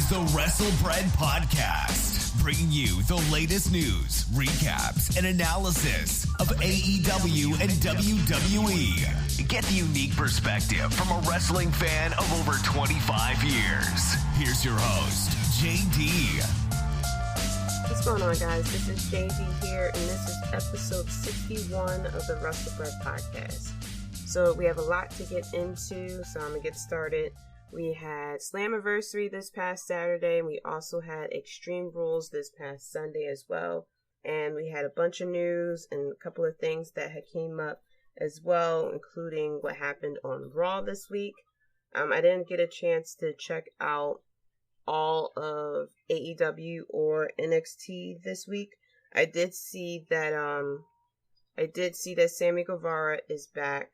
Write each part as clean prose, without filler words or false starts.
is the WrestleBread Podcast, bringing you the latest news, recaps, and analysis of AEW and WWE. Get the unique perspective from a wrestling fan of over 25 years. Here's your host, Jaydee. What's going on, guys? This is Jaydee here, and this is episode 61 of the WrestleBread Podcast. So we have a lot to get into, so I'm going to get started. We had Slammiversary this past Saturday, and we also had Extreme Rules this past Sunday as well. And we had a bunch of news and a couple of things that had came up as well, including what happened on Raw this week. I didn't get a chance to check out all of AEW or NXT this week. I did see that Sammy Guevara is back.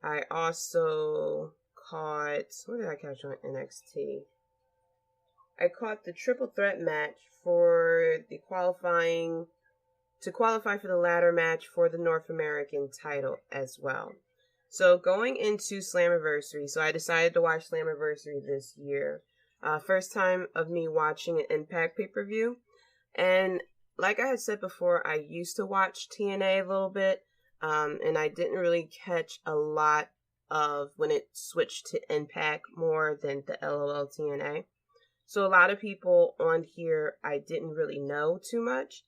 I also caught, what did I catch on NXT? I caught the triple threat match for the qualify for the ladder match for the North American title as well. So going into Slammiversary, so I decided to watch Slammiversary this year. First time of me watching an Impact pay-per-view. And like I had said before, I used to watch TNA a little bit, and I didn't really catch a lot of when it switched to Impact more than the LOL TNA. So a lot of people on here I didn't really know too much.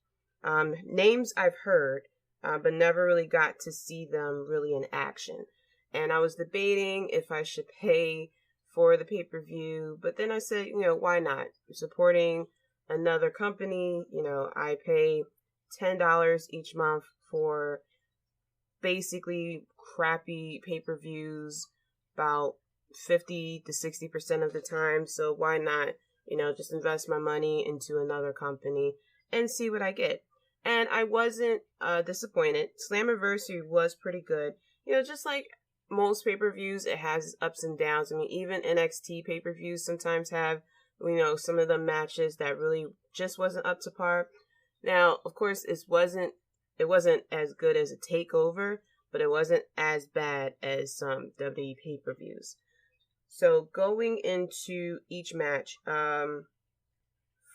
Names I've heard, but never really got to see them really in action. And I was debating if I should pay for the pay-per-view, but then I said, why not? Supporting another company, I pay $10 each month for basically crappy pay-per-views about 50 to 60% of the time, so why not, just invest my money into another company and see what I get. And I wasn't disappointed. Slammiversary was pretty good. Just like most pay-per-views, it has ups and downs. I mean, even NXT pay-per-views sometimes have, some of the matches that really just wasn't up to par. Now, of course, it wasn't as good as a TakeOver, but it wasn't as bad as some WWE pay-per-views. So going into each match,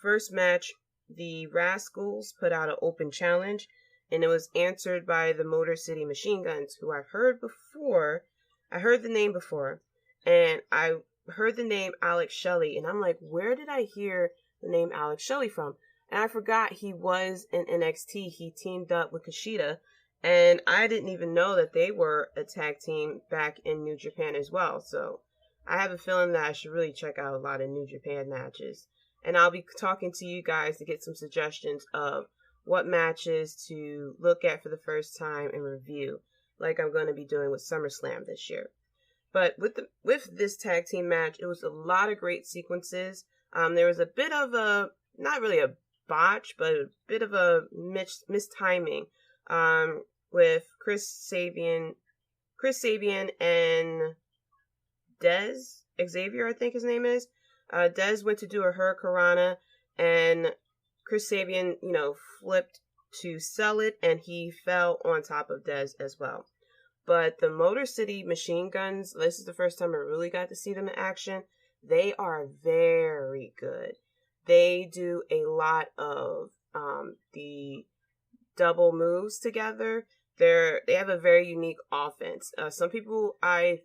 first match, the Rascalz put out an open challenge, and it was answered by the Motor City Machine Guns, who I've heard before. I heard the name before, and I heard the name Alex Shelley, and I'm like, where did I hear the name Alex Shelley from? And I forgot he was in NXT. He teamed up with Kushida, and I didn't even know that they were a tag team back in New Japan as well. So I have a feeling that I should really check out a lot of New Japan matches. And I'll be talking to you guys to get some suggestions of what matches to look at for the first time and review, like I'm going to be doing with SummerSlam this year. But with this tag team match, it was a lot of great sequences. There was a bit of a, not really a botch, but a bit of a mistiming with Chris Sabian and Xavier, I think his name is. Dez went to do a Hurricanrana, and Chris Sabian, flipped to sell it, and he fell on top of Dez as well. But the Motor City Machine Guns, this is the first time I really got to see them in action. They are very good. They do a lot of the double moves together. They have a very unique offense. Some people I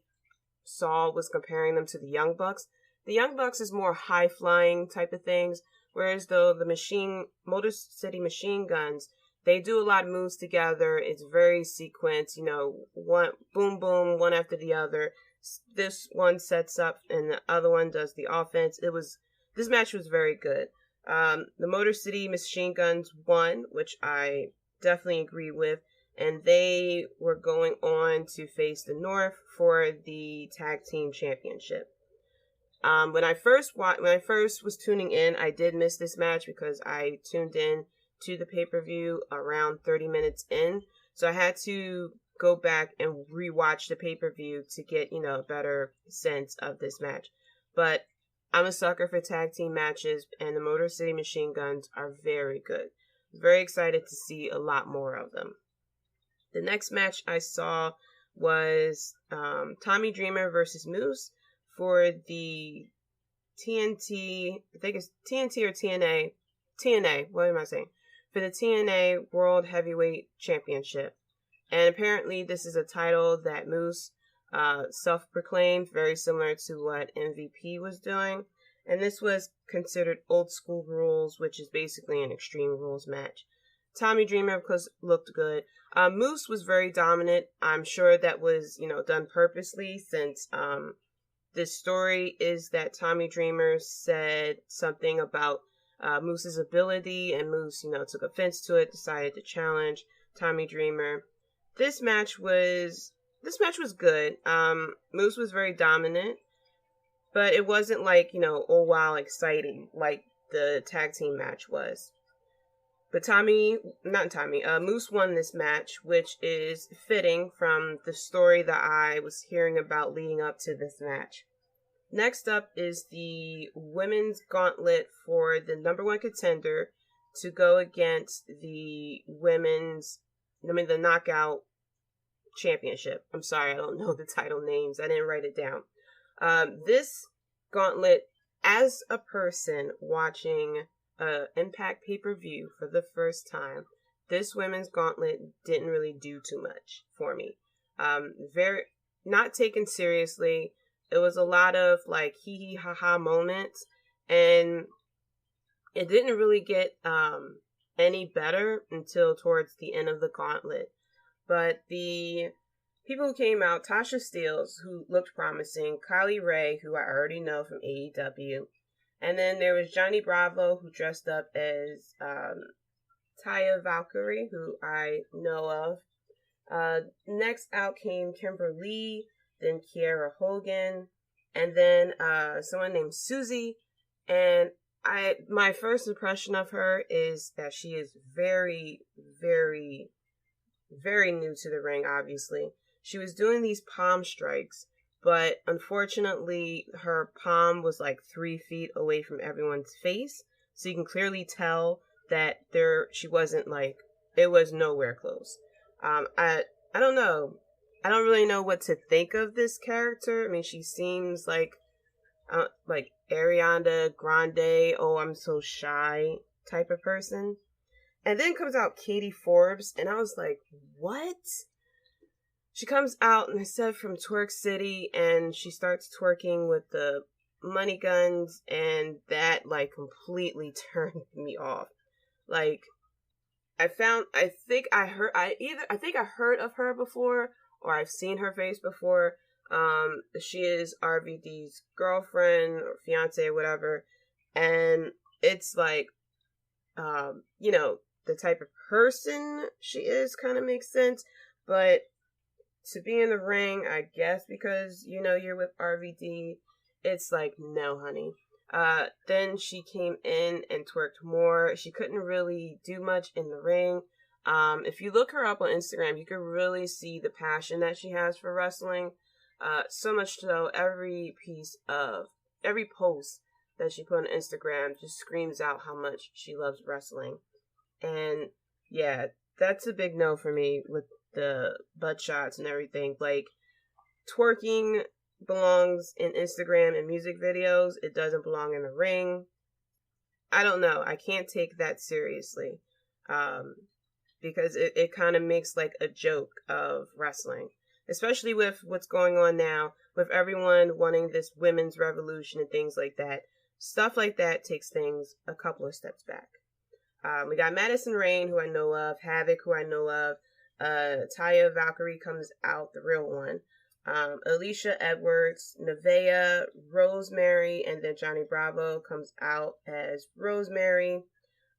saw was comparing them to the Young Bucks. The Young Bucks is more high-flying type of things, whereas though the Motor City Machine Guns, they do a lot of moves together. It's very sequenced, one boom, boom, one after the other. This one sets up and the other one does the offense. This match was very good. The Motor City Machine Guns won, which I definitely agree with, and they were going on to face the North for the Tag Team Championship. When I first was tuning in, I did miss this match because I tuned in to the pay-per-view around 30 minutes in. So I had to go back and rewatch the pay-per-view to get, a better sense of this match. But I'm a sucker for tag team matches, and the Motor City Machine Guns are very good. Very excited to see a lot more of them. The next match I saw was Tommy Dreamer versus Moose for the TNT, I think it's TNT or TNA. TNA, what am I saying? For the TNA World Heavyweight Championship. And apparently this is a title that Moose self-proclaimed, very similar to what MVP was doing. And this was considered old school rules, which is basically an Extreme Rules match. Tommy Dreamer, of course, looked good. Moose was very dominant. I'm sure that was, done purposely, since this story is that Tommy Dreamer said something about Moose's ability, and Moose, took offense to it, decided to challenge Tommy Dreamer. This match was good. Moose was very dominant, but it wasn't like, oh wow, exciting like the tag team match was. But Moose won this match, which is fitting from the story that I was hearing about leading up to this match. Next up is the women's gauntlet for the number one contender to go against the the knockout championship. I'm sorry, I don't know the title names. I didn't write it down. This gauntlet, as a person watching Impact pay-per-view for the first time, this women's gauntlet didn't really do too much for me. Very not taken seriously. It was a lot of like hee hee ha ha moments, and it didn't really get any better until towards the end of the gauntlet. But the people who came out, Tasha Steelz, who looked promising, Kylie Ray, who I already know from AEW, and then there was Johnny Bravo, who dressed up as Taya Valkyrie, who I know of. Next out came Kimber, then Kiera Hogan, and then someone named Susie. And my first impression of her is that she is very, very, very new to the ring, obviously. She was doing these palm strikes, but unfortunately her palm was like 3 feet away from everyone's face, so you can clearly tell that she wasn't like, it was nowhere close. I don't know. I don't really know what to think of this character. I mean, she seems like Ariana Grande, oh, I'm so shy type of person. And then comes out Katie Forbes, and I was like, what? She comes out, and I said from Twerk City, and she starts twerking with the money guns, and that like completely turned me off. Like, I think I heard of her before, or I've seen her face before. She is RVD's girlfriend or fiance or whatever, and it's like, the type of person she is kind of makes sense, but to be in the ring, I guess because you're with RVD, it's like, no, honey. Then she came in and twerked more. She couldn't really do much in the ring. If you look her up on Instagram, you can really see the passion that she has for wrestling. So much so, every post that she put on Instagram just screams out how much she loves wrestling. And yeah, that's a big no for me with the butt shots and everything. Like, twerking belongs in Instagram and music videos. It doesn't belong in the ring. I don't know. I can't take that seriously. Because it kind of makes like a joke of wrestling. Especially with what's going on now, with everyone wanting this women's revolution and things like that. Stuff like that takes things a couple of steps back. We got Madison Rayne, who I know of, Havok, who I know of, Taya Valkyrie comes out, the real one, Alisha Edwards, Nevaeh, Rosemary, and then Johnny Bravo comes out as Rosemary.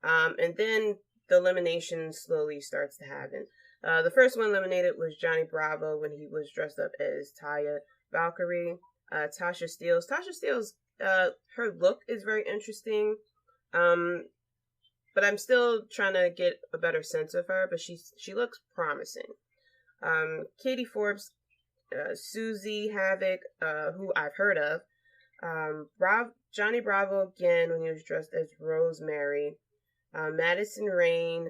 And then the elimination slowly starts to happen. The first one eliminated was Johnny Bravo when he was dressed up as Taya Valkyrie. Tasha Steelz. Tasha Steelz, her look is very interesting. But I'm still trying to get a better sense of her, but she looks promising. Katie Forbes, Susie, Havok, who I've heard of. Johnny Bravo again when he was dressed as Rosemary. Madison Rayne,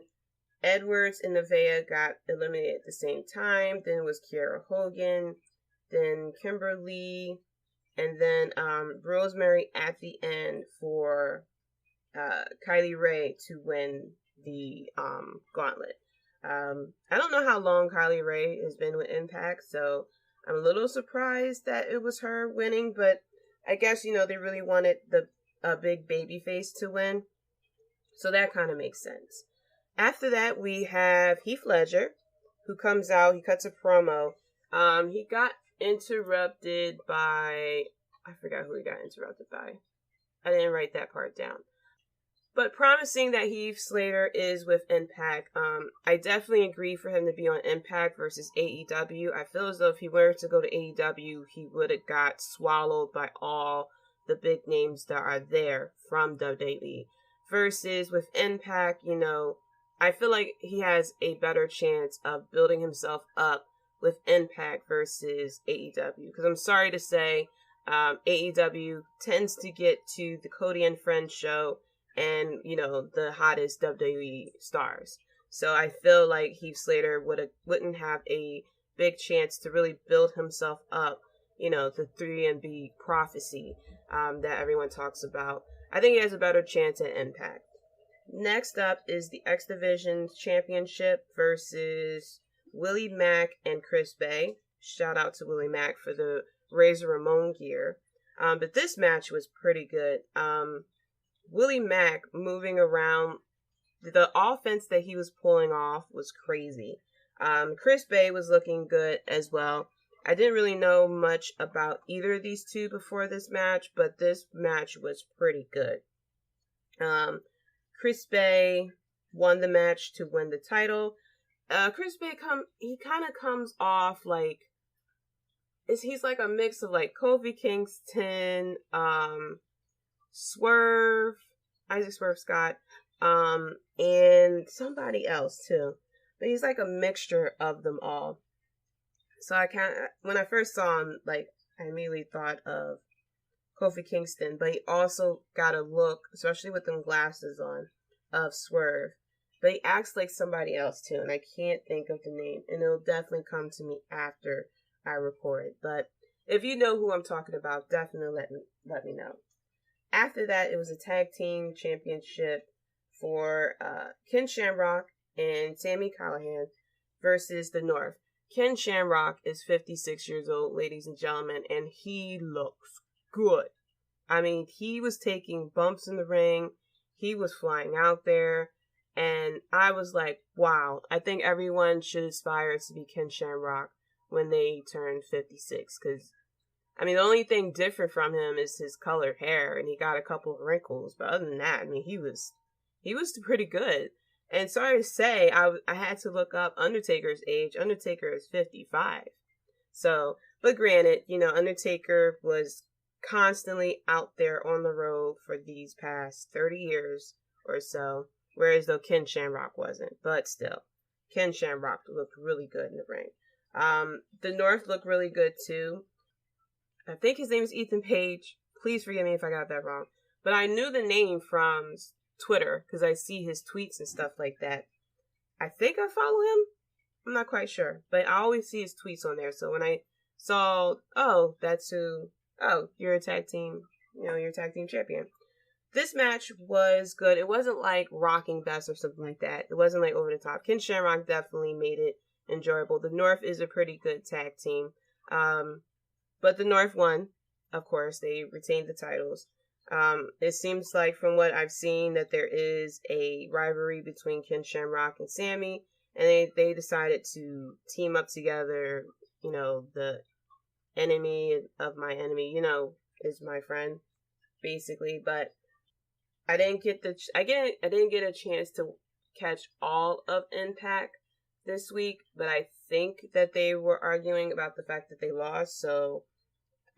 Edwards, and Nevaeh got eliminated at the same time. Then it was Kiera Hogan, then Kimber, And then Rosemary at the end for Kylie Ray to win the Gauntlet. I don't know how long Kylie Ray has been with Impact, so I'm a little surprised that it was her winning, but I guess, they really wanted the big baby face to win, so that kind of makes sense. After that, we have Heath Ledger, who comes out, he cuts a promo. He got interrupted by, I forgot who he got interrupted by. I didn't write that part down. But promising that Heath Slater is with Impact. I definitely agree for him to be on Impact versus AEW. I feel as though if he were to go to AEW, he would have got swallowed by all the big names that are there from WWE. Versus with Impact, I feel like he has a better chance of building himself up with Impact versus AEW. Because I'm sorry to say, AEW tends to get to the Cody and Friends show and, the hottest WWE stars. So I feel like Heath Slater wouldn't have a big chance to really build himself up, the 3B prophecy that everyone talks about. I think he has a better chance at Impact. Next up is the X Division Championship versus Willie Mack and Chris Bay. Shout out to Willie Mack for the Razor Ramon gear. But this match was pretty good. Willie Mack moving around, the offense that he was pulling off was crazy. Chris Bay was looking good as well. I didn't really know much about either of these two before this match, but this match was pretty good. Chris Bay won the match to win the title. Chris Bay he kind of comes off like he's like a mix of like Kofi Kingston, Swerve, Isaac Swerve Scott, and somebody else too. But he's like a mixture of them all. So when I first saw him, like, I immediately thought of Kofi Kingston, but he also got a look, especially with them glasses on, of Swerve. But he acts like somebody else too, and I can't think of the name, and it'll definitely come to me after I record. But if you know who I'm talking about, definitely let me know. After that, it was a tag team championship for Ken Shamrock and Sami Callihan versus the North. Ken Shamrock is 56 years old, ladies and gentlemen, and he looks good. I mean, he was taking bumps in the ring. He was flying out there. And I was like, wow, I think everyone should aspire to be Ken Shamrock when they turn 56. Because, I mean, the only thing different from him is his colored hair, and he got a couple of wrinkles. But other than that, I mean, he was pretty good. And sorry to say, I had to look up Undertaker's age. Undertaker is 55. So, but granted, Undertaker was constantly out there on the road for these past 30 years or so, whereas though Ken Shamrock wasn't. But still, Ken Shamrock looked really good in the ring. The North looked really good too. I think his name is Ethan Page. Please forgive me if I got that wrong. But I knew the name from Twitter because I see his tweets and stuff like that. I think I follow him. I'm not quite sure, but I always see his tweets on there. So when I saw, that's who. Oh, you're a tag team. You're a tag team champion. This match was good. It wasn't like Rocking Best or something like that. It wasn't like over the top. Ken Shamrock definitely made it enjoyable. The North is a pretty good tag team. But the North won. Of course, they retained the titles. It seems like from what I've seen that there is a rivalry between Ken Shamrock and Sami, and they decided to team up together. The enemy of my enemy, is my friend, basically. But I didn't get a chance to catch all of Impact this week, but I think that they were arguing about the fact that they lost. So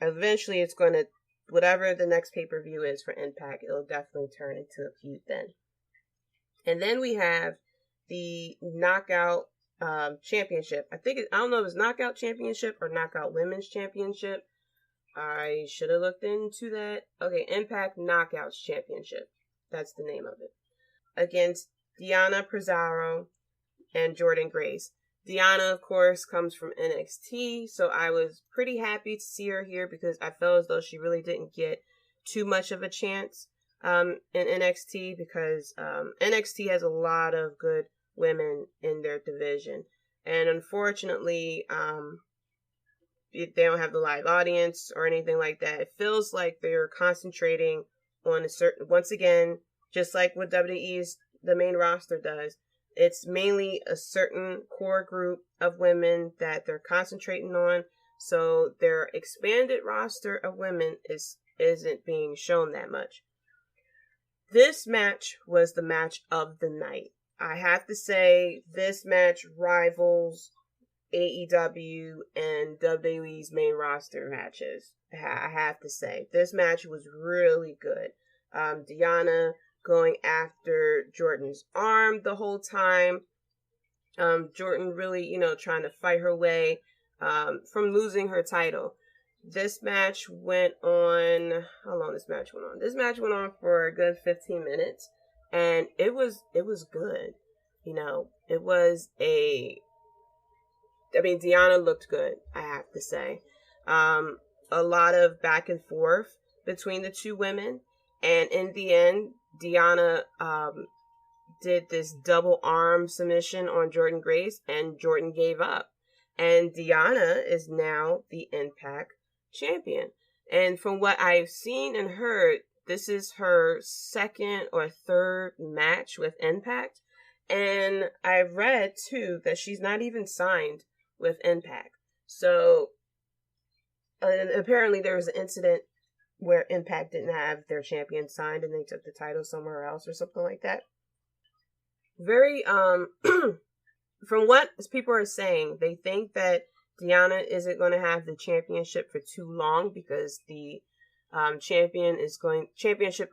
eventually, it's going to. Whatever the next pay-per-view is for Impact, it'll definitely turn into a feud then. And then we have the Knockout Championship. I don't know if it's Knockout Championship or Knockout Women's Championship. I should have looked into that. Okay, Impact Knockouts Championship. That's the name of it. Against Deonna Purrazo and Jordynn Grace. Deonna, of course, comes from NXT, so I was pretty happy to see her here because I felt as though she really didn't get too much of a chance in NXT because NXT has a lot of good women in their division. And unfortunately, they don't have the live audience or anything like that. It feels like they're concentrating on a certain, once again, just like what WWE's the main roster does, it's mainly a certain core group of women that they're concentrating on. So their expanded roster of women isn't being shown that much. This match was the match of the night. I have to say, this match rivals AEW and WWE's main roster matches. I have to say, this match was really good. Deonna going after Jordan's arm the whole time. Jordynn really, trying to fight her way from losing her title. This match went on, how long this match went on? This match went on for a good 15 minutes, and it was good. Deonna looked good, I have to say. A lot of back and forth between the two women, and in the end, Deonna did this double arm submission on Jordynn Grace, and Jordynn gave up. And Deonna is now the Impact champion. And from what I've seen and heard, this is her second or third match with Impact. And I read, too, that she's not even signed with Impact. So, apparently there was an incident where Impact didn't have their champion signed and they took the title somewhere else or something like that. Very, from what people are saying, they think that Deonna isn't going to have the championship for too long because the championship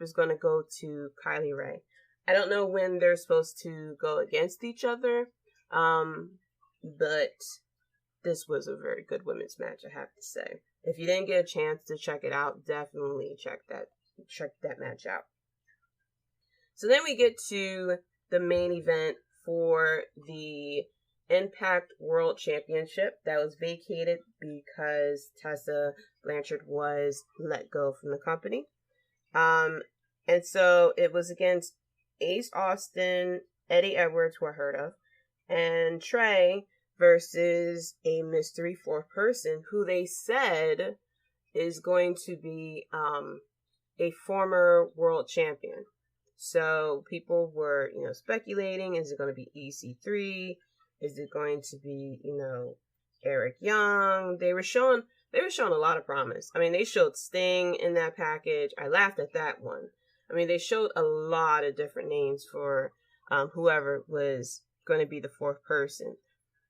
is going to go to Kylie Ray. I don't know when they're supposed to go against each other, but this was a very good women's match, I have to say. If you didn't get a chance to check it out, definitely check that match out. So then we get to the main event for the Impact World Championship that was vacated because Tessa Blanchard was let go from the company. And so it was against Ace Austin, Eddie Edwards, who I heard of, and Trey versus a mystery fourth person who they said is going to be a former world champion. So people were, speculating, is it going to be EC3? Is it going to be, Eric Young? They were showing a lot of promise. I mean, they showed Sting in that package. I laughed at that one. I mean, they showed a lot of different names for whoever was going to be the fourth person.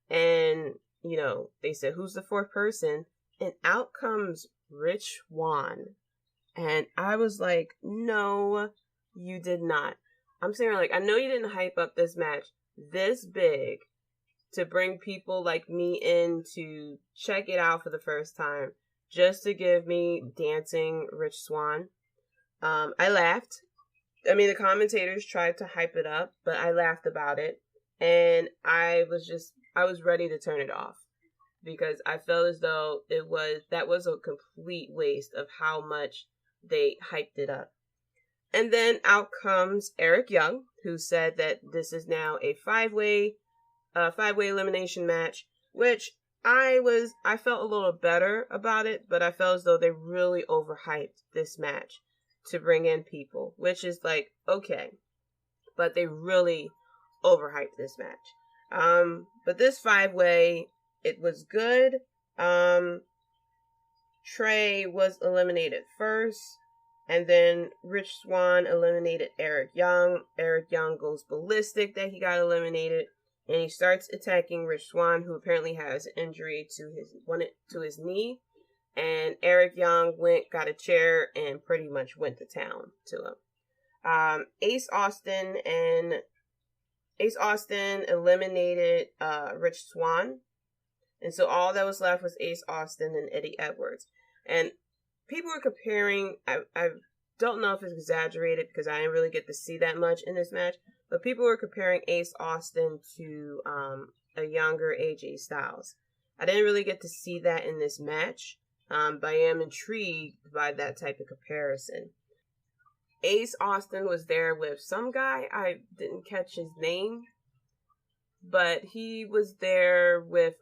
And, they said, who's the fourth person? And out comes Rich Swann. And I was like, no, you did not. I'm saying, I know you didn't hype up this match this big to bring people like me in to check it out for the first time, just to give me dancing Rich Swann. I laughed. I mean, the commentators tried to hype it up, but I laughed about it. And I was ready to turn it off because I felt as though that was a complete waste of how much they hyped it up. And then out comes Eric Young, who said that this is now a five-way elimination match, which I felt a little better about it, but I felt as though they really overhyped this match to bring in people, which is okay, but they really overhyped this match. But this five-way, it was good. Trey was eliminated first, and then Rich Swann eliminated Eric Young. Eric Young goes ballistic that he got eliminated, and he starts attacking Rich Swann, who apparently has an injury to his knee. And Eric Young got a chair, and pretty much went to town to him. Ace Austin eliminated Rich Swann. And so all that was left was Ace Austin and Eddie Edwards. And people were comparing, I don't know if it's exaggerated because I didn't really get to see that much in this match, but people were comparing Ace Austin to a younger AJ Styles. I didn't really get to see that in this match, but I am intrigued by that type of comparison. Ace Austin was there with some guy. I didn't catch his name, but he was there with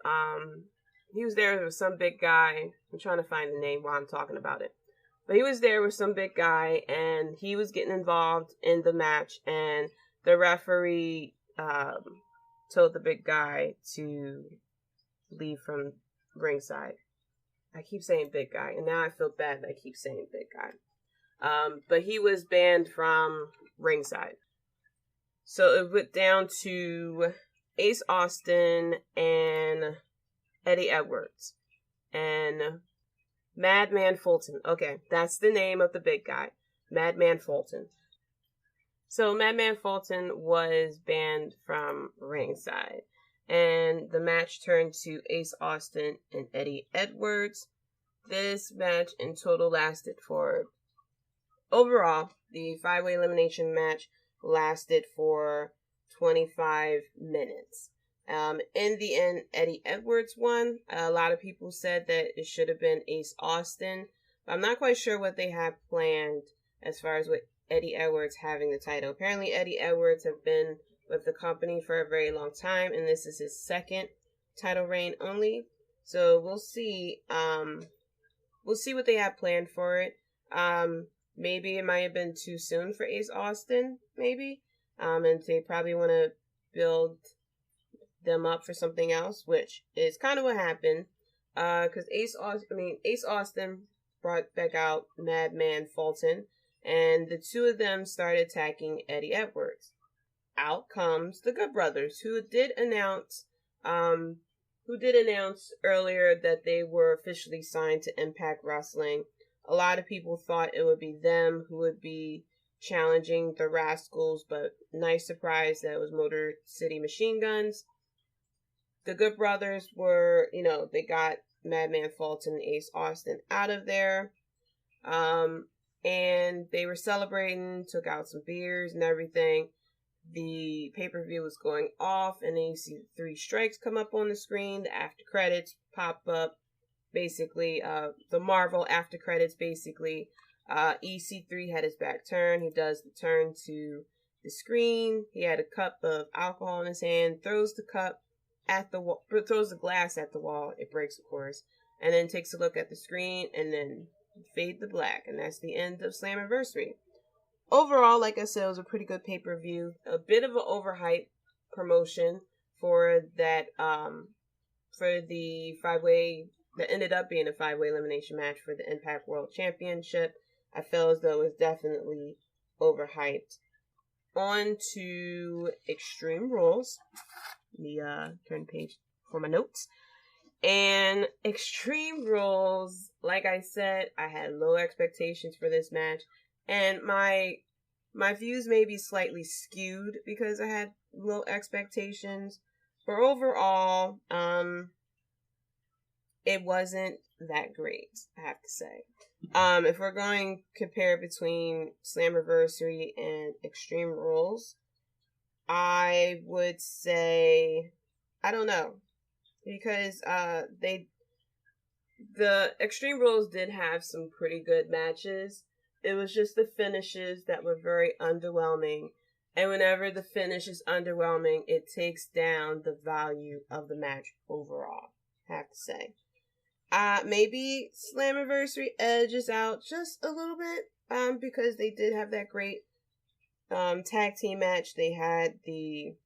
some big guy. I'm trying to find the name while I'm talking about it. But he was there with some big guy, and he was getting involved in the match, and the referee told the big guy to leave from ringside. I keep saying big guy, and now I feel bad that I keep saying big guy. But he was banned from ringside. So it went down to Ace Austin and Eddie Edwards. And Madman Fulton. Okay, that's the name of the big guy. Madman Fulton. So Madman Fulton was banned from ringside. And the match turned to Ace Austin and Eddie Edwards. This match in total lasted for... Overall, the 5-way elimination match lasted for 25 minutes. In the end, Eddie Edwards won. A lot of people said that it should have been Ace Austin. But I'm not quite sure what they have planned as far as with Eddie Edwards having the title. Apparently, Eddie Edwards have been with the company for a very long time, and this is his second title reign only. So we'll see. We'll see what they have planned for it. Maybe it might have been too soon for Ace Austin, maybe. And they probably want to build them up for something else, which is kind of what happened. Because Ace Austin brought back out Madman Fulton, and the two of them started attacking Eddie Edwards. Out comes the Good Brothers, who did announce earlier that they were officially signed to Impact Wrestling. A lot of people thought it would be them who would be challenging the Rascalz, but nice surprise that it was Motor City Machine Guns. The Good Brothers were, they got Madman Fulton and Ace Austin out of there. And they were celebrating, took out some beers and everything. The pay-per-view was going off, and then you see the 3 strikes come up on the screen. The after credits pop up. Basically, the Marvel after credits, basically. EC3 had his back turned. He does the turn to the screen. He had a cup of alcohol in his hand, throws the cup at the wall, throws the glass at the wall. It breaks, of course. And then takes a look at the screen, and then fade to black. And that's the end of Slammiversary. Overall, like I said, it was a pretty good pay-per-view. A bit of an overhyped promotion for that, for the 5-way, that ended up being a 5-way elimination match for the Impact World Championship. I felt as though it was definitely overhyped. On to Extreme Rules. Let me turn the page for my notes. And Extreme Rules, like I said, I had low expectations for this match. And my views may be slightly skewed because I had low expectations. But overall, it wasn't that great, I have to say. If we're going to compare between Slammiversary and Extreme Rules, I would say, I don't know. Because the Extreme Rules did have some pretty good matches. It was just the finishes that were very underwhelming. And whenever the finish is underwhelming, it takes down the value of the match overall, I have to say. Maybe Slammiversary edges out just a little bit, because they did have that great tag team match. They had the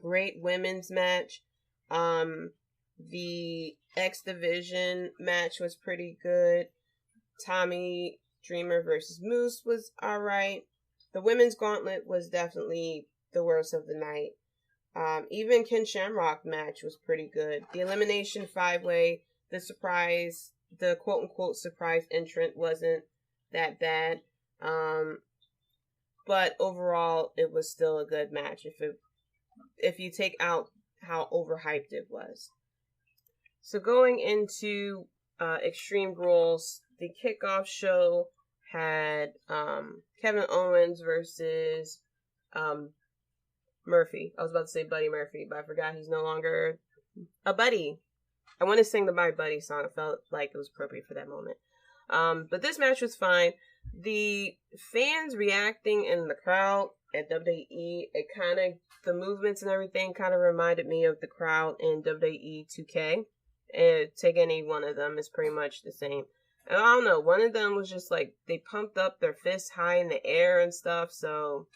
great women's match. The X Division match was pretty good. Tommy Dreamer versus Moose was alright. The women's gauntlet was definitely the worst of the night. Even Ken Shamrock match was pretty good. The elimination 5-way, the quote-unquote surprise entrant wasn't that bad. But overall, it was still a good match if you take out how overhyped it was. So going into Extreme Rules, the kickoff show had Kevin Owens versus Murphy. I was about to say Buddy Murphy, but I forgot he's no longer a buddy. I want to sing the My Buddy song. I felt like it was appropriate for that moment. But this match was fine. The fans reacting in the crowd at WWE, the movements and everything kind of reminded me of the crowd in WWE 2K. And take any one of them, it's pretty much the same. And I don't know, one of them was just like, they pumped up their fists high in the air and stuff, so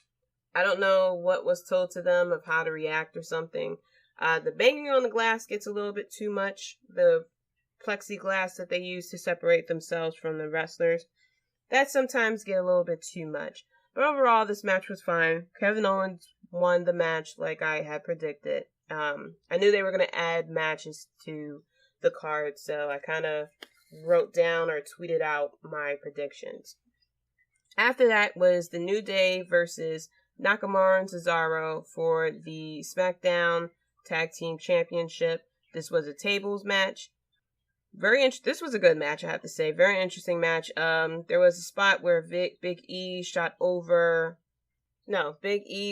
I don't know what was told to them of how to react or something. The banging on the glass gets a little bit too much. The plexiglass that they use to separate themselves from the wrestlers, that sometimes get a little bit too much. But overall, this match was fine. Kevin Owens won the match like I had predicted. I knew they were going to add matches to the card, so I kind of wrote down or tweeted out my predictions. After that was the New Day versus Nakamura and Cesaro for the SmackDown Tag Team Championship. This was a tables match. This was a good match, I have to say. Very interesting match. There was a spot where Big E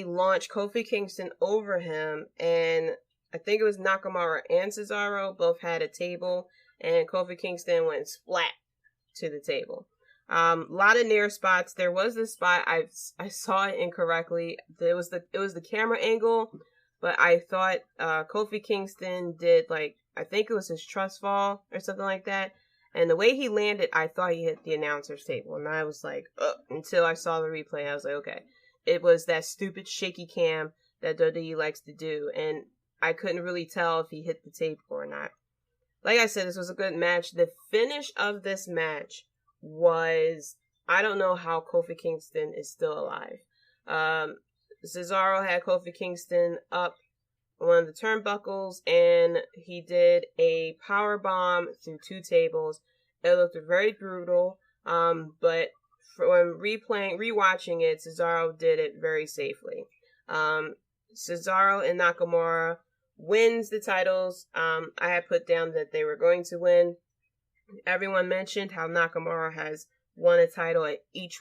launched Kofi Kingston over him, and I think it was Nakamura and Cesaro both had a table, and Kofi Kingston went splat to the table. A lot of near spots. There was this spot I saw it incorrectly. It was the camera angle, but I thought Kofi Kingston did, like, I think it was his trust fall or something like that. And the way he landed, I thought he hit the announcer's table. And I was like, ugh, until I saw the replay. I was like, okay. It was that stupid shaky cam that WWE likes to do. And I couldn't really tell if he hit the table or not. Like I said, this was a good match. The finish of this match was, I don't know how Kofi Kingston is still alive. Cesaro had Kofi Kingston up one of the turnbuckles, and he did a power bomb through two tables. It looked very brutal, but when rewatching it, Cesaro did it very safely. Cesaro and Nakamura wins the titles. I had put down that they were going to win. Everyone mentioned how Nakamura has won a title at each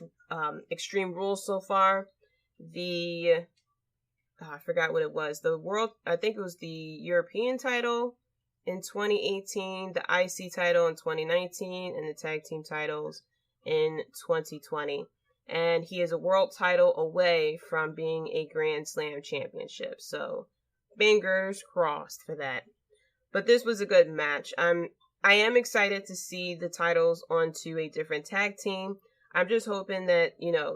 Extreme Rules so far. I forgot what it was. I think it was the European title in 2018, the IC title in 2019, and the tag team titles in 2020. And he is a world title away from being a Grand Slam championship. So, fingers crossed for that. But this was a good match. I am excited to see the titles onto a different tag team. I'm just hoping that,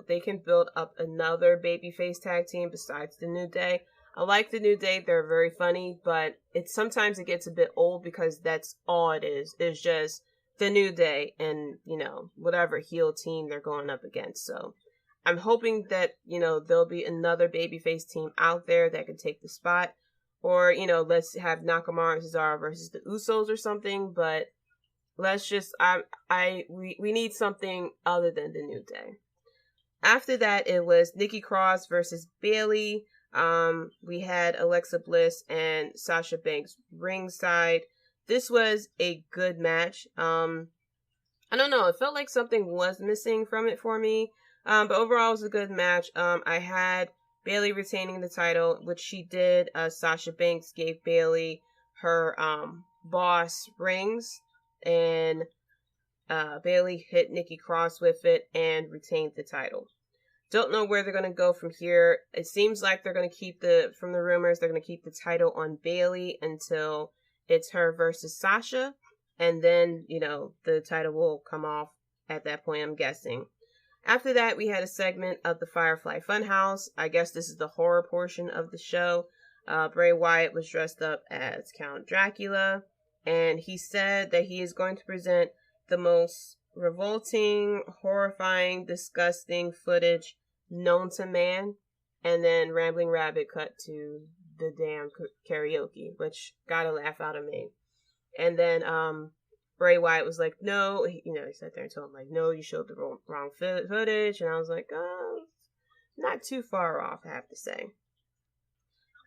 they can build up another babyface tag team besides the New Day. I like the New Day. They're very funny, but sometimes it gets a bit old because that's all it is. It's just the New Day and, whatever heel team they're going up against. So I'm hoping that, there'll be another babyface team out there that can take the spot. Or, let's have Nakamura and Cesaro versus the Usos or something, but let's just, we need something other than the New Day. After that, it was Nikki Cross versus Bayley. We had Alexa Bliss and Sasha Banks ringside. This was a good match. I don't know, it felt like something was missing from it for me. But overall, it was a good match. I had Bayley retaining the title, which she did. Sasha Banks gave Bayley her boss rings, and Bayley hit Nikki Cross with it and retained the title. Don't know where they're going to go from here. It seems like they're going to keep from the rumors, they're going to keep the title on Bayley until it's her versus Sasha. And then, the title will come off at that point, I'm guessing. After that, we had a segment of the Firefly Funhouse. I guess this is the horror portion of the show. Bray Wyatt was dressed up as Count Dracula, and he said that he is going to present the most revolting, horrifying, disgusting footage known to man. And then Rambling Rabbit cut to the damn karaoke, which got a laugh out of me. And then Bray Wyatt was like, no, he sat there and told him, like, no, you showed the wrong footage. And I was like, oh, not too far off, I have to say.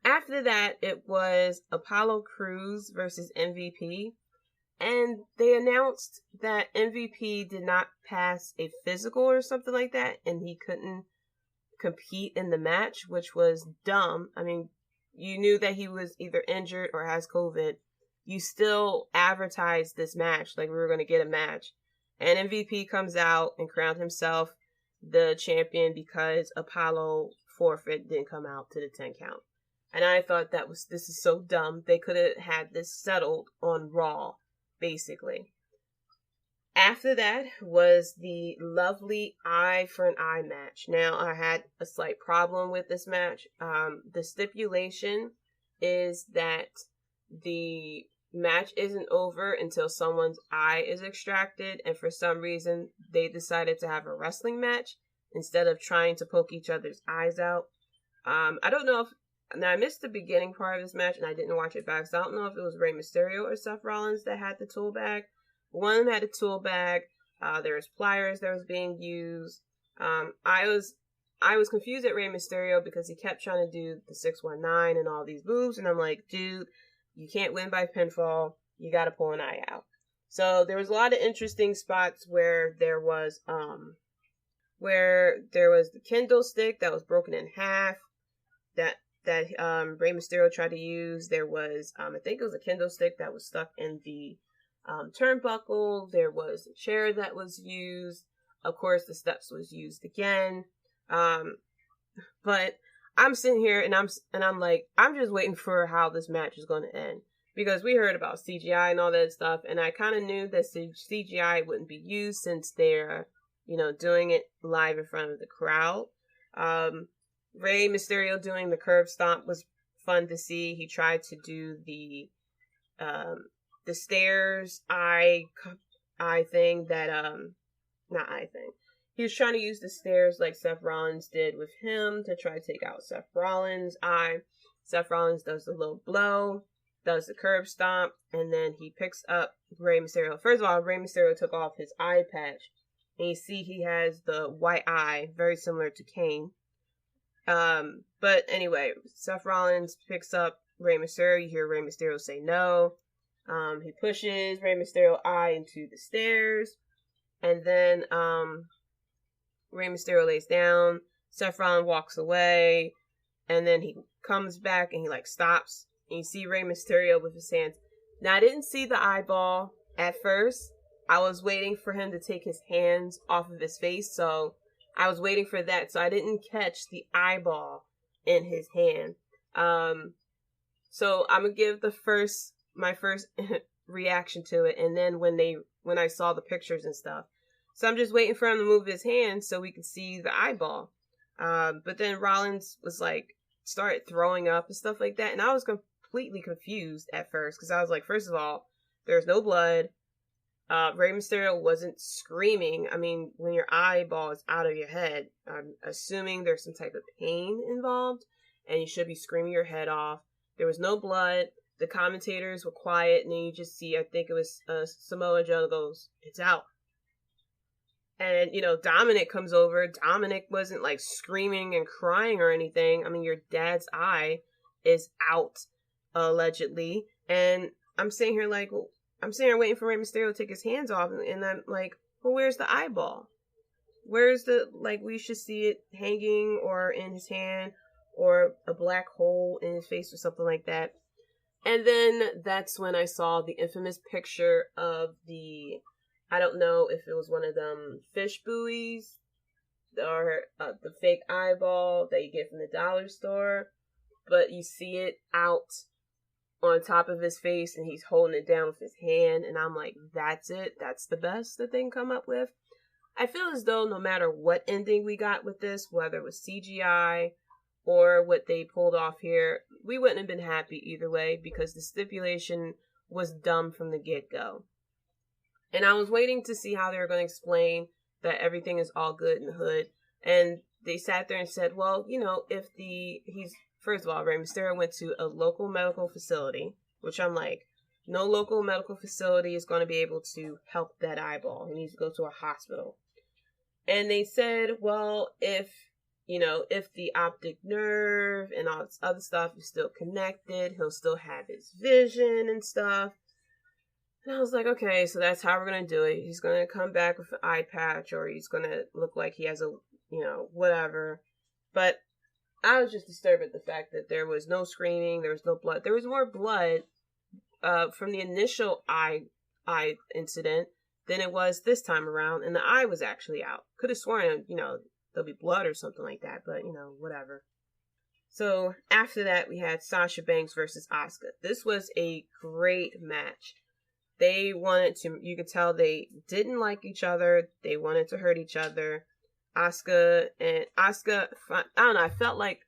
After that, it was Apollo Crews versus MVP. And they announced that MVP did not pass a physical or something like that, and he couldn't compete in the match, which was dumb. I mean, you knew that he was either injured or has COVID. You still advertised this match like we were going to get a match. And MVP comes out and crowned himself the champion because Apollo forfeit didn't come out to the 10 count. And I thought this is so dumb. They could have had this settled on Raw, basically. After that was the lovely eye for an eye match. Now, I had a slight problem with this match. The stipulation is that the match isn't over until someone's eye is extracted, and for some reason they decided to have a wrestling match instead of trying to poke each other's eyes out. I don't know if now I missed the beginning part of this match and I didn't watch it back, so I don't know if it was Rey Mysterio or Seth Rollins that had the tool bag. One of them had a tool bag. There was pliers that was being used. I was confused at Rey Mysterio because he kept trying to do the 619 and all these moves, and I'm like, dude, you can't win by pinfall. You got to pull an eye out. So there was a lot of interesting spots where there was the kendo stick that was broken in half that Rey Mysterio tried to use. There was I think it was a kendo stick that was stuck in the turnbuckle. There was a chair that was used. Of course, the steps was used again. But I'm sitting here and I'm like, I'm just waiting for how this match is going to end, because we heard about CGI and all that stuff, and I kind of knew that CGI wouldn't be used since they're, doing it live in front of the crowd. Rey Mysterio doing the curb stomp was fun to see. He tried to do the stairs eye thing that not eye thing. He was trying to use the stairs like Seth Rollins did with him to try to take out Seth Rollins' eye. Seth Rollins does the low blow, does the curb stomp, and then he picks up Rey Mysterio. First of all, Rey Mysterio took off his eye patch, and you see he has the white eye, very similar to Kane. But anyway, Seth Rollins picks up Rey Mysterio. You hear Rey Mysterio say no. He pushes Rey Mysterio's eye into the stairs, and then Rey Mysterio lays down. Seth Rollins walks away, and then he comes back and he stops, and you see Rey Mysterio with his hands. Now, I didn't see the eyeball at first. I was waiting for him to take his hands off of his face, so I was waiting for that, so I didn't catch the eyeball in his hand. So I'm gonna give my first reaction to it, and then when I saw the pictures and stuff. So I'm just waiting for him to move his hand so we can see the eyeball. But then Rollins was started throwing up and stuff like that. And I was completely confused at first, because I was like, first of all, there's no blood. Rey Mysterio wasn't screaming. I mean, when your eyeball is out of your head, I'm assuming there's some type of pain involved, and you should be screaming your head off. There was no blood. The commentators were quiet, and then you just see, I think it was Samoa Joe goes, "It's out." And, Dominic comes over. Dominic wasn't screaming and crying or anything. I mean, your dad's eye is out, allegedly. And I'm sitting here waiting for Rey Mysterio to take his hands off. And I'm like, well, where's the eyeball? Where's we should see it hanging or in his hand or a black hole in his face or something like that. And then that's when I saw the infamous picture of I don't know if it was one of them fish buoys or the fake eyeball that you get from the dollar store, but you see it out on top of his face and he's holding it down with his hand, and I'm like, that's it? That's the best that they can come up with? I feel as though no matter what ending we got with this, whether it was CGI or what they pulled off here, we wouldn't have been happy either way, because the stipulation was dumb from the get-go. And I was waiting to see how they were going to explain that everything is all good in the hood. And they sat there and said, well, first of all, Rey Mysterio went to a local medical facility, which I'm like, no local medical facility is going to be able to help that eyeball. He needs to go to a hospital. And they said, well, if the optic nerve and all this other stuff is still connected, he'll still have his vision and stuff. And I was like, okay, so that's how we're going to do it. He's going to come back with an eye patch, or he's going to look like he has a, whatever. But I was just disturbed at the fact that there was no screaming, there was no blood. There was more blood from the initial eye incident than it was this time around, and the eye was actually out. Could have sworn, there'll be blood or something like that, but, whatever. So after that, we had Sasha Banks versus Asuka. This was a great match. They wanted to, you could tell they didn't like each other. They wanted to hurt each other. Asuka, I don't know, I felt like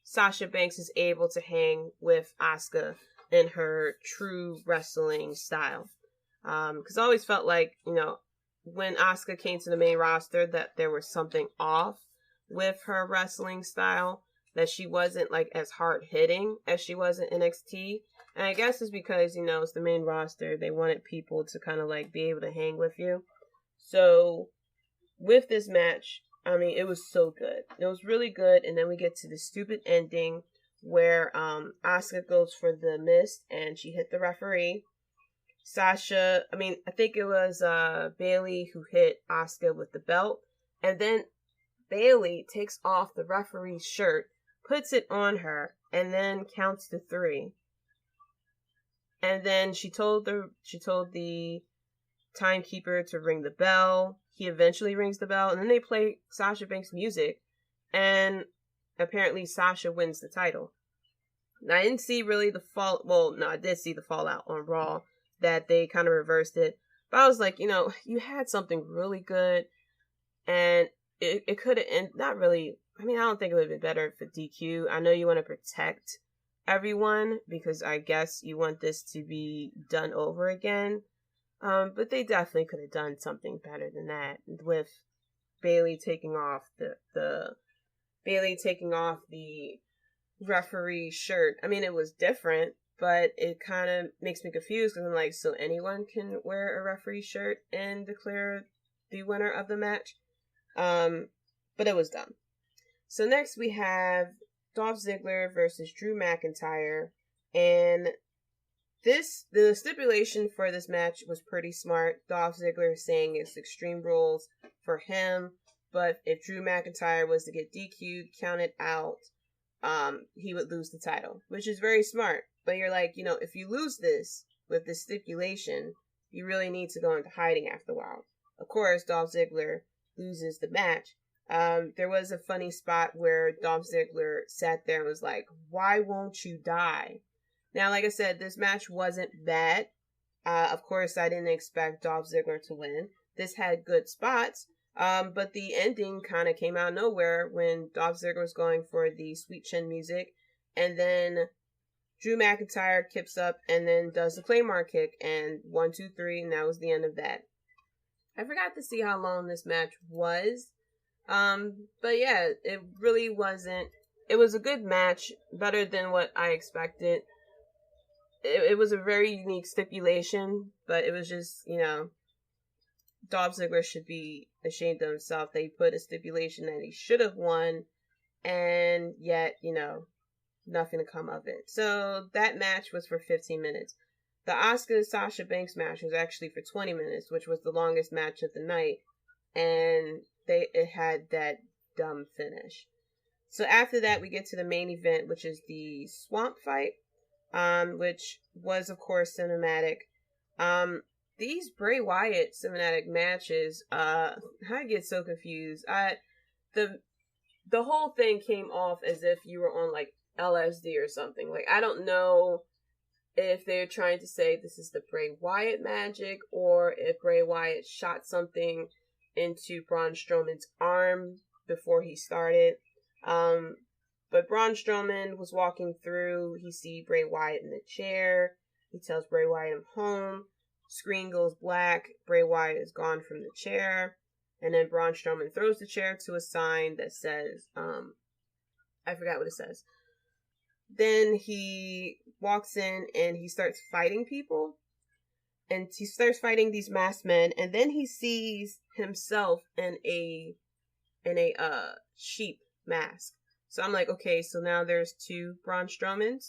Sasha Banks is able to hang with Asuka in her true wrestling style. Because I always felt like, when Asuka came to the main roster, that there was something off with her wrestling style, that she wasn't like as hard hitting as she was in NXT. And I guess it's because, it's the main roster. They wanted people to kind of like be able to hang with you. So with this match, it was so good. It was really good. And then we get to the stupid ending where Asuka goes for the mist and she hit the referee. Sasha, I think it was Bayley who hit Asuka with the belt. And then Bayley takes off the referee's shirt, puts it on her, and then counts to 3. And then she told the timekeeper to ring the bell. He eventually rings the bell, and then they play Sasha Banks music, and apparently Sasha wins the title. Now, I didn't see really the fall. Well, no, I did see the fallout on Raw that they kind of reversed it. But I was like, you had something really good, and it could have ended. Not really. I don't think it would have been better for DQ. I know you want to protect everyone because I guess you want this to be done over again. But they definitely could have done something better than that with Bayley taking off the referee shirt. It was different, but it kind of makes me confused because I'm like, so anyone can wear a referee shirt and declare the winner of the match? But it was dumb. So next we have Dolph Ziggler versus Drew McIntyre, and the stipulation for this match was pretty smart. Dolph Ziggler saying it's Extreme Rules for him, but if Drew McIntyre was to get DQ'd, counted out, he would lose the title, which is very smart. But you're like, if you lose this with this stipulation, you really need to go into hiding after a while. Of course, Dolph Ziggler loses the match. There was a funny spot where Dolph Ziggler sat there and was like, "Why won't you die?" Now, like I said, this match wasn't bad. Of course, I didn't expect Dolph Ziggler to win. This had good spots, but the ending kind of came out of nowhere when Dolph Ziggler was going for the Sweet Chin music, and then Drew McIntyre kips up and then does the Claymore kick, and 1, 2, 3, and that was the end of that. I forgot to see how long this match was. But yeah, it really wasn't. It was a good match, better than what I expected. It was a very unique stipulation, but it was just, Dolph Ziggler should be ashamed of himself that he put a stipulation that he should have won, and yet, nothing to come of it. So that match was for 15 minutes. The Asuka-Sasha Banks match was actually for 20 minutes, which was the longest match of the night, and it had that dumb finish. So after that, we get to the main event, which is the Swamp Fight, which was, of course, cinematic. These Bray Wyatt cinematic matches, I get so confused. The whole thing came off as if you were on, like, LSD or something. Like, I don't know if they're trying to say this is the Bray Wyatt magic, or if Bray Wyatt shot something into Braun Strowman's arm before he started. But Braun Strowman was walking through. He sees Bray Wyatt in the chair. He tells Bray Wyatt I'm home. Screen goes black. Bray Wyatt is gone from the chair. And then Braun Strowman throws the chair to a sign that says, I forgot what it says. Then he walks in and he starts fighting people. And he starts fighting these masked men, and then he sees himself in a sheep mask. So I'm like, okay, so now there's 2 Braun Strowmans.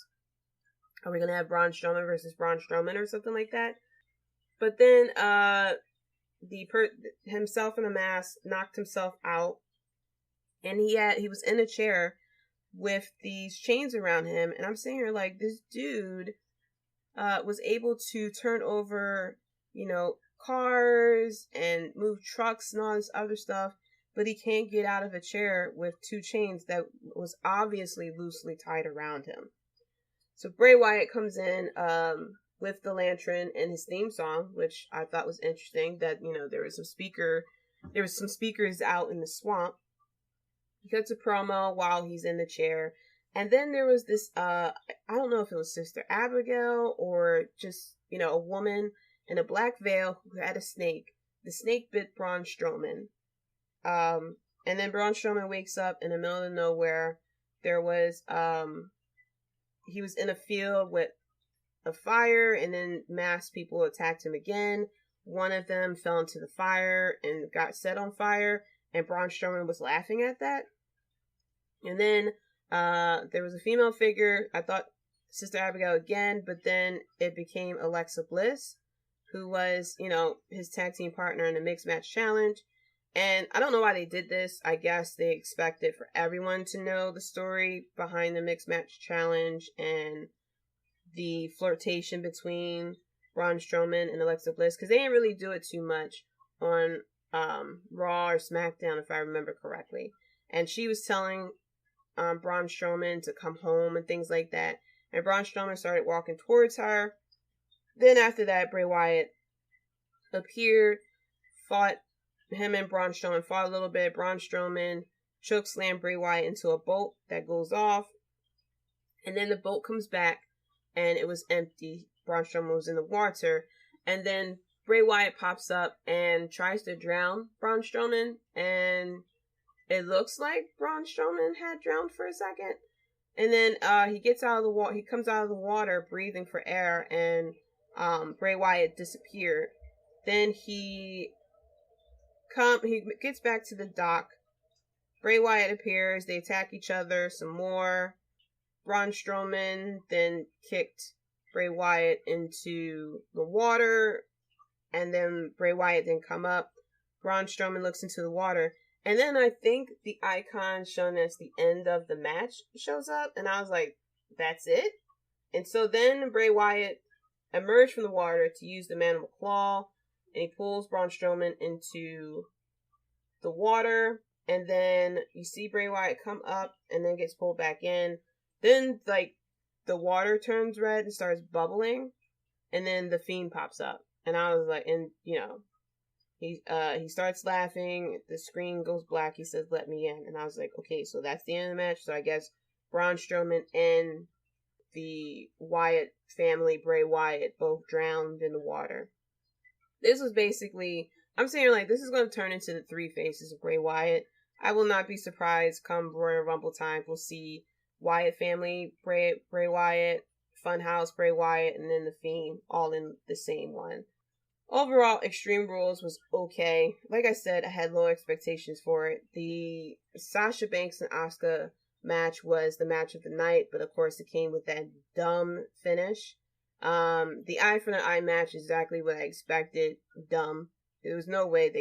Are we gonna have Braun Strowman versus Braun Strowman or something like that? But then himself in a mask knocked himself out, And he was in a chair with these chains around him. And I'm sitting here like, this dude was able to turn over, cars and move trucks and all this other stuff, but he can't get out of a chair with two chains that was obviously loosely tied around him. So Bray Wyatt comes in with the lantern and his theme song, which I thought was interesting, that, there was some speakers out in the swamp. He cuts a promo while he's in the chair. And then there was this, I don't know if it was Sister Abigail or just, a woman in a black veil who had a snake. The snake bit Braun Strowman. And then Braun Strowman wakes up in the middle of nowhere. There was, he was in a field with a fire, and then masked people attacked him again. One of them fell into the fire and got set on fire, and Braun Strowman was laughing at that. And then there was a female figure. I thought Sister Abigail again, but then it became Alexa Bliss, who was, his tag team partner in the Mixed Match Challenge. And I don't know why they did this. I guess they expected for everyone to know the story behind the Mixed Match Challenge and the flirtation between Braun Strowman and Alexa Bliss, because they didn't really do it too much on Raw or SmackDown, if I remember correctly. And she was telling Braun Strowman to come home and things like that. And Braun Strowman started walking towards her. Then after that, Bray Wyatt appeared, him and Braun Strowman fought a little bit. Braun Strowman chokeslammed Bray Wyatt into a boat that goes off. And then the boat comes back and it was empty. Braun Strowman was in the water. And then Bray Wyatt pops up and tries to drown Braun Strowman. And it looks like Braun Strowman had drowned for a second. And then he gets out of the water. He comes out of the water breathing for air, and Bray Wyatt disappeared. Then he gets back to the dock. Bray Wyatt appears. They attack each other some more. Braun Strowman then kicked Bray Wyatt into the water, and then Bray Wyatt then come up. Braun Strowman looks into the water. And then I think the icon shown as the end of the match shows up. And I was like, that's it? And so then Bray Wyatt emerged from the water to use the Mandible Claw. And he pulls Braun Strowman into the water. And then you see Bray Wyatt come up and then gets pulled back in. Then, the water turns red and starts bubbling. And then the Fiend pops up. And I was like, he starts laughing. The screen goes black. He says, "Let me in." And I was like, okay, so that's the end of the match. So I guess Braun Strowman and the Wyatt family, Bray Wyatt, both drowned in the water. This was basically, I'm saying, this is going to turn into the three faces of Bray Wyatt. I will not be surprised come Royal Rumble time. We'll see Wyatt family, Bray Wyatt, Funhouse, Bray Wyatt, and then the Fiend all in the same one. Overall, Extreme Rules was okay. Like I said, I had low expectations for it. The Sasha Banks and Asuka match was the match of the night, but of course it came with that dumb finish. The eye for the eye match is exactly what I expected. Dumb. There was no way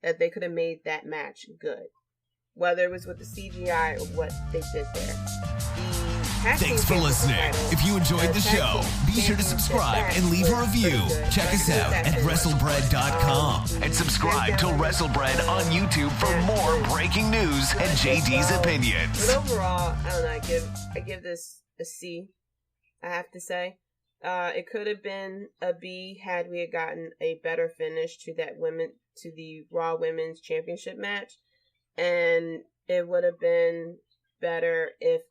that they could have made that match good. Whether it was with the CGI or what they did there. Thanks for listening. If you enjoyed the show, be sure to subscribe and leave a review. Check us out at WrestleBread.com and subscribe to WrestleBread on YouTube for more breaking news and Jaydee's opinions. But overall, I don't know. I give this a C. I have to say, it could have been a B had we had gotten a better finish to the Raw Women's Championship match, and it would have been better if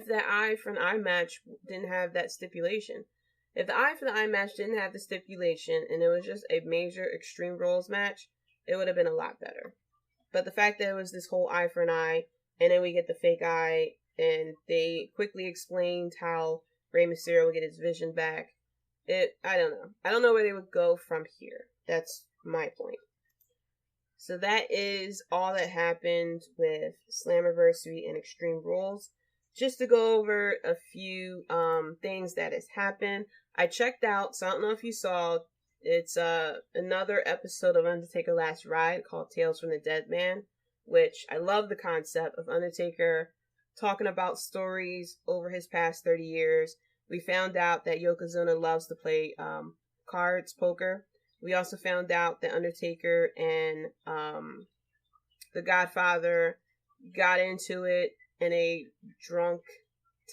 the eye for an eye match didn't have that stipulation. If the eye for the eye match didn't have the stipulation and it was just a major Extreme Rules match, it would have been a lot better. But the fact that it was this whole eye for an eye, and then we get the fake eye, and they quickly explained how Rey Mysterio would get his vision back. I don't know. I don't know where they would go from here. That's my point. So that is all that happened with Slammiversary and Extreme Rules. Just to go over a few things that has happened. I checked out, so I don't know if you saw, It's another episode of Undertaker Last Ride called Tales from the Dead Man, which I love the concept of Undertaker talking about stories over his past 30 years. We found out that Yokozuna loves to play cards, poker. We also found out that Undertaker and the Godfather got into it in a drunk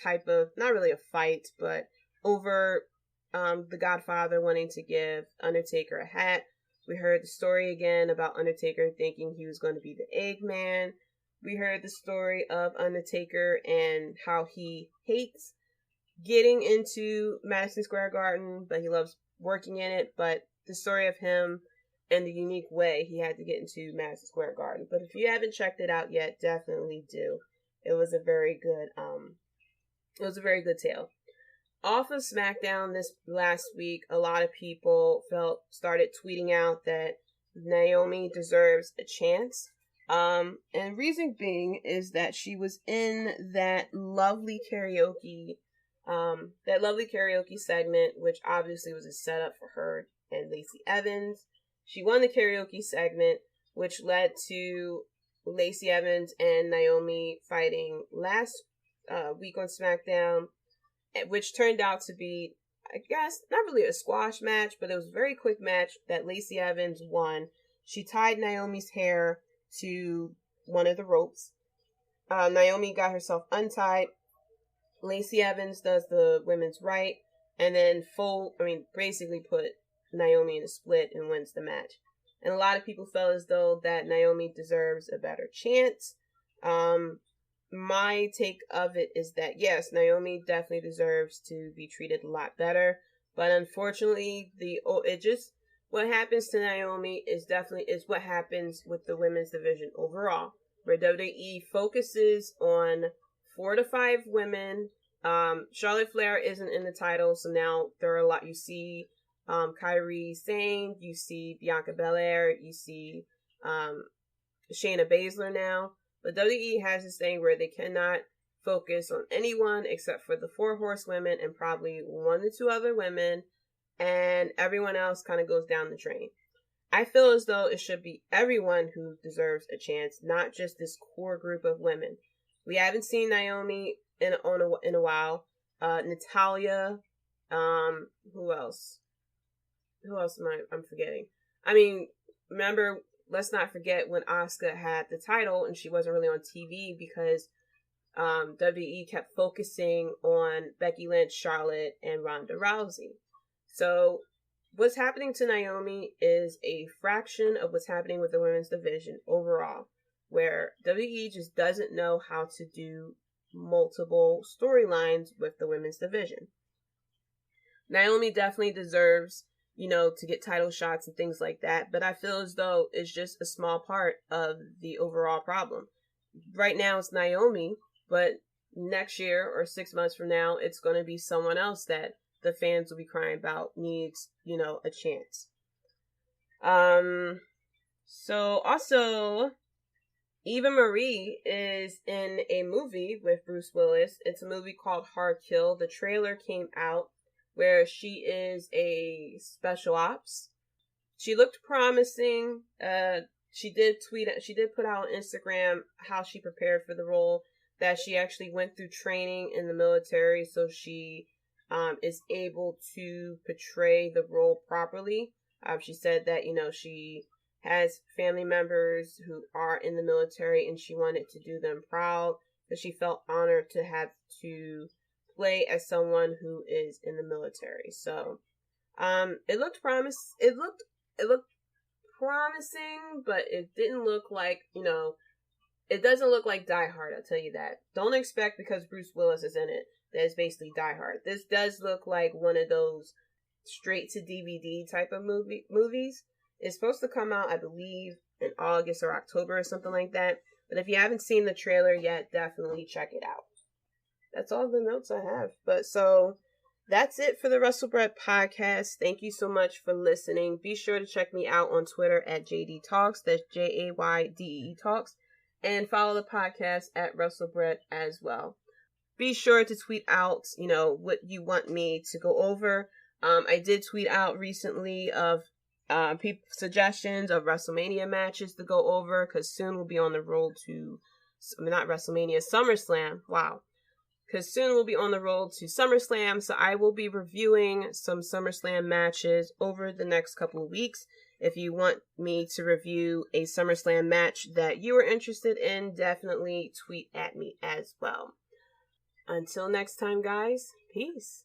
type of, not really a fight, but over the Godfather wanting to give Undertaker a hat. We heard the story again about Undertaker thinking he was going to be the Eggman. We heard the story of Undertaker and how he hates getting into Madison Square Garden, but he loves working in it. But the story of him and the unique way he had to get into Madison Square Garden. But if you haven't checked it out yet, definitely do. It was a very good tale. Off of SmackDown this last week, a lot of people started tweeting out that Naomi deserves a chance. And reason being is that she was in that lovely karaoke segment, which obviously was a setup for her and Lacey Evans. She won the karaoke segment, which led to Lacey Evans and Naomi fighting last week on SmackDown, which turned out to be, I guess, not really a squash match, but it was a very quick match that Lacey Evans won. She tied Naomi's hair to one of the ropes. Naomi got herself untied. Lacey Evans does the women's right, and then basically put Naomi in a split and wins the match. And a lot of people felt as though that Naomi deserves a better chance. My take of it is that, yes, Naomi definitely deserves to be treated a lot better. But unfortunately, what happens to Naomi is what happens with the women's division overall, where WWE focuses on 4 to 5 women. Charlotte Flair isn't in the title, so now there are a lot. You see Kairi Sane, you see Bianca Belair, you see Shayna Baszler now. But WWE has this thing where they cannot focus on anyone except for the 4 horsewomen and probably 1 to 2 other women, and everyone else kind of goes down the drain. I feel as though it should be everyone who deserves a chance, not just this core group of women. We haven't seen Naomi in a while. Natalya, who else? Who else I'm forgetting? I mean, remember, let's not forget when Asuka had the title and she wasn't really on TV because WWE kept focusing on Becky Lynch, Charlotte, and Ronda Rousey. So what's happening to Naomi is a fraction of what's happening with the women's division overall, where WWE just doesn't know how to do multiple storylines with the women's division. Naomi definitely deserves, to get title shots and things like that, but I feel as though it's just a small part of the overall problem. Right now it's Naomi, but next year or 6 months from now, it's going to be someone else that the fans will be crying about needs, a chance. So also, Eva Marie is in a movie with Bruce Willis. It's a movie called Hard Kill. The trailer came out where she is a special ops. She looked promising. She did put out on Instagram how she prepared for the role, that she actually went through training in the military, so she is able to portray the role properly. She said that, she has family members who are in the military and she wanted to do them proud, but she felt honored to have to play as someone who is in the military. So it looked promising, but it didn't look like, it doesn't look like Die Hard, I'll tell you that. Don't expect, because Bruce Willis is in it, that it's basically Die Hard. This does look like one of those straight to DVD type of movies. It's supposed to come out, I believe, in August or October or something like that. But if you haven't seen the trailer yet, definitely check it out. That's all the notes I have. But so that's it for the WrestleBread podcast. Thank you so much for listening. Be sure to check me out on Twitter at Jaydee Talks. That's JAYDEE Talks. And follow the podcast at WrestleBread as well. Be sure to tweet out, what you want me to go over. I did tweet out recently of suggestions of WrestleMania matches to go over, because soon we'll be on the road to, not WrestleMania, SummerSlam. Wow. Because soon we'll be on the road to SummerSlam, so I will be reviewing some SummerSlam matches over the next couple of weeks. If you want me to review a SummerSlam match that you are interested in, definitely tweet at me as well. Until next time, guys, peace.